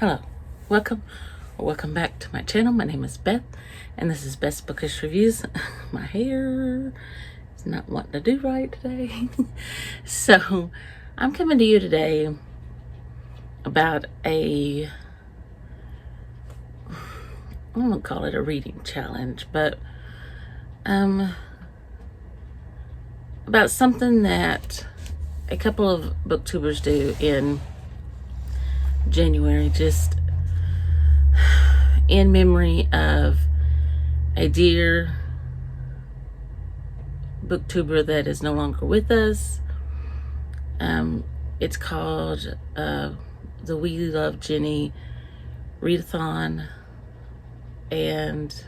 Hello, welcome or welcome back to my channel. My name is Beth and this is Beth's Bookish Reviews. My hair is not wanting to do right today. So I'm coming to you today about I won't call it a reading challenge, but about something that a couple of booktubers do in January, just in memory of a dear booktuber that is no longer with us. It's called the We Love Jenny readathon, and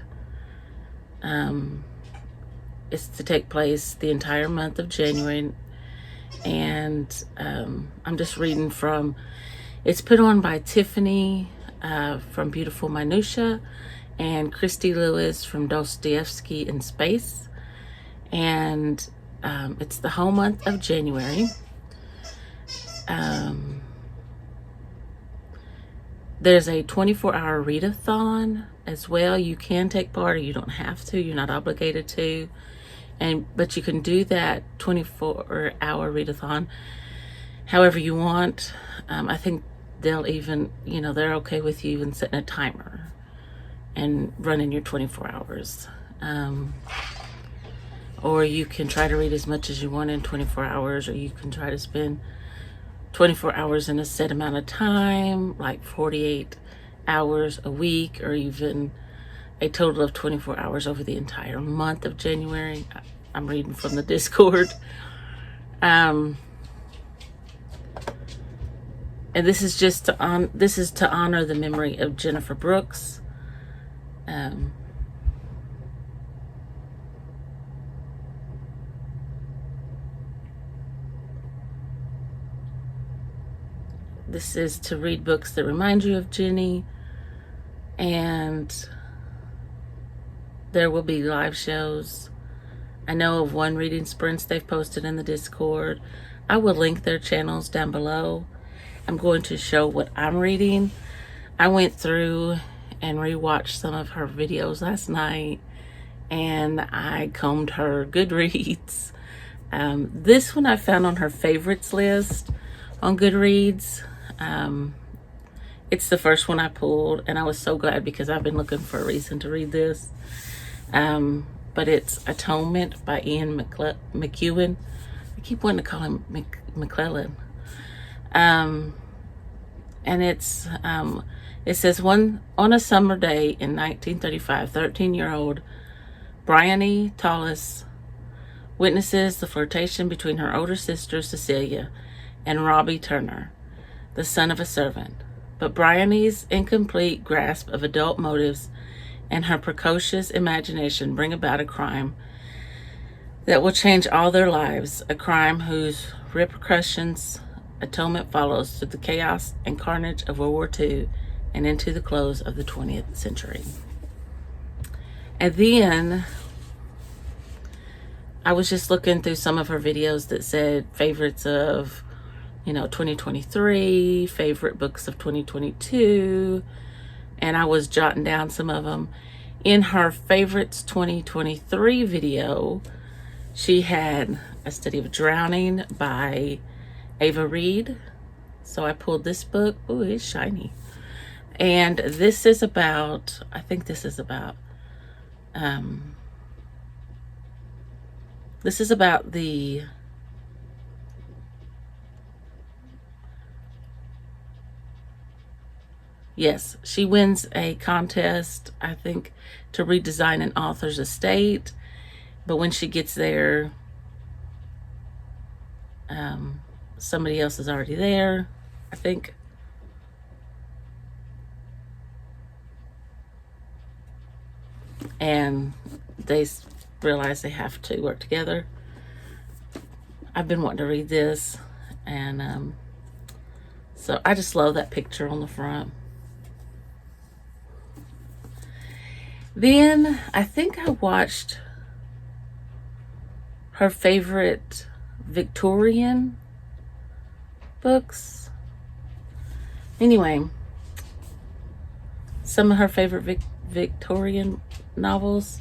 it's to take place the entire month of January. And I'm just reading from, it's put on by Tiffany from Beautiful Minutia and Christy Lewis from Dostoevsky in Space. And it's the whole month of January. There's a 24-hour readathon as well. You can take part or you don't have to. You're not obligated to. But you can do that 24-hour readathon however you want. I think they'll even, they're okay with you even setting a timer and running your 24 hours. Or you can try to read as much as you want in 24 hours, or you can try to spend 24 hours in a set amount of time, like 48 hours a week, or even a total of 24 hours over the entire month of January. I'm reading from the Discord. And this is just to honor the memory of Jennifer Brooks. This is to read books that remind you of Jenny, and there will be live shows. I know of one reading sprints they've posted in the Discord. I will link their channels down below. I'm going to show what I'm reading. I went through and rewatched some of her videos last night, and I combed her Goodreads. This one I found on her favorites list on Goodreads. It's the first one I pulled, and I was so glad because I've been looking for a reason to read this. But it's Atonement by Ian McEwan. I keep wanting to call him McClellan. And it says, on a summer day in 1935, 13-year-old Bryony Tallis witnesses the flirtation between her older sister Cecilia and Robbie Turner, the son of a servant. But Bryony's incomplete grasp of adult motives and her precocious imagination bring about a crime that will change all their lives, a crime whose repercussions Atonement follows through the chaos and carnage of World War II and into the close of the 20th century. And then I was just looking through some of her videos that said favorites of 2023, favorite books of 2022, and I was jotting down some of them. In her favorites 2023 video, she had A Study of Drowning by Ava Reed. So I pulled this book. Oh, it's shiny. And this is about, I think this is about the yes, she wins a contest, I think, to redesign an author's estate. But when she gets there, somebody else is already there, I think. And they realize they have to work together. I've been wanting to read this, and so I just love that picture on the front. Then I think I watched her favorite Victorian books. Anyway, some of her favorite Victorian novels.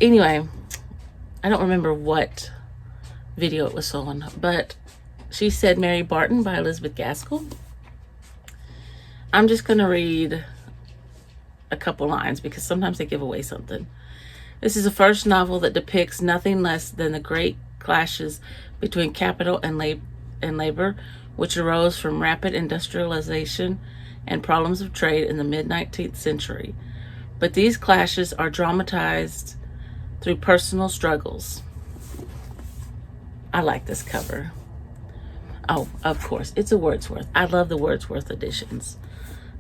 Anyway, I don't remember what video it was on, but she said Mary Barton by Elizabeth Gaskell. I'm just going to read a couple lines because sometimes they give away something. This is the first novel that depicts nothing less than the great clashes between capital and labor, which arose from rapid industrialization and problems of trade in the mid-19th century. But these clashes are dramatized through personal struggles. I like this cover. Oh, of course, it's a Wordsworth. I love the Wordsworth editions.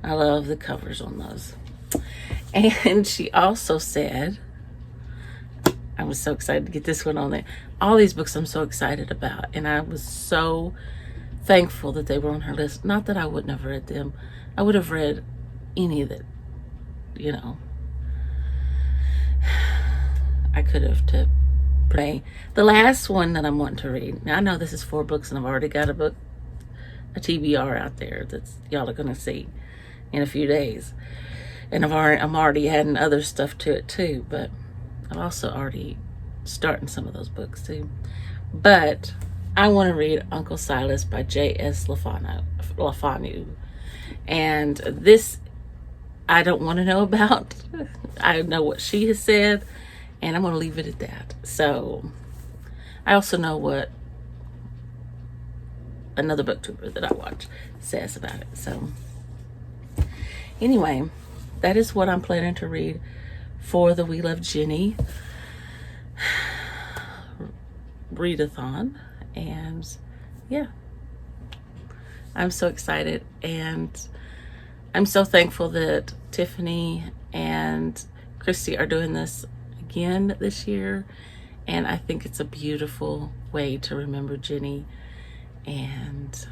I love the covers on those. And she also said, I was so excited to get this one on there. All these books I'm so excited about, and I was so thankful that they were on her list. Not that I wouldn't have read them. I would have read any that, you know, I could have to pray. The last one that I'm wanting to read. Now I know this is 4 books, and I've already got a TBR out there that's y'all are gonna see in a few days. And I'm already adding other stuff to it too, but I'm also already starting some of those books too. But I want to read Uncle Silas by J.S. LaFanu. And this, I don't want to know about. I know what she has said, and I'm going to leave it at that. So I also know what another booktuber that I watch says about it. So anyway, that is what I'm planning to read for the We Love Jenny readathon. And yeah, I'm so excited, and I'm so thankful that Tiffany and Christy are doing this again this year, and I think it's a beautiful way to remember Jenny. And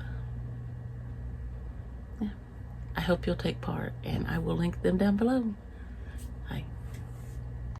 yeah, I hope you'll take part, and I will link them down below.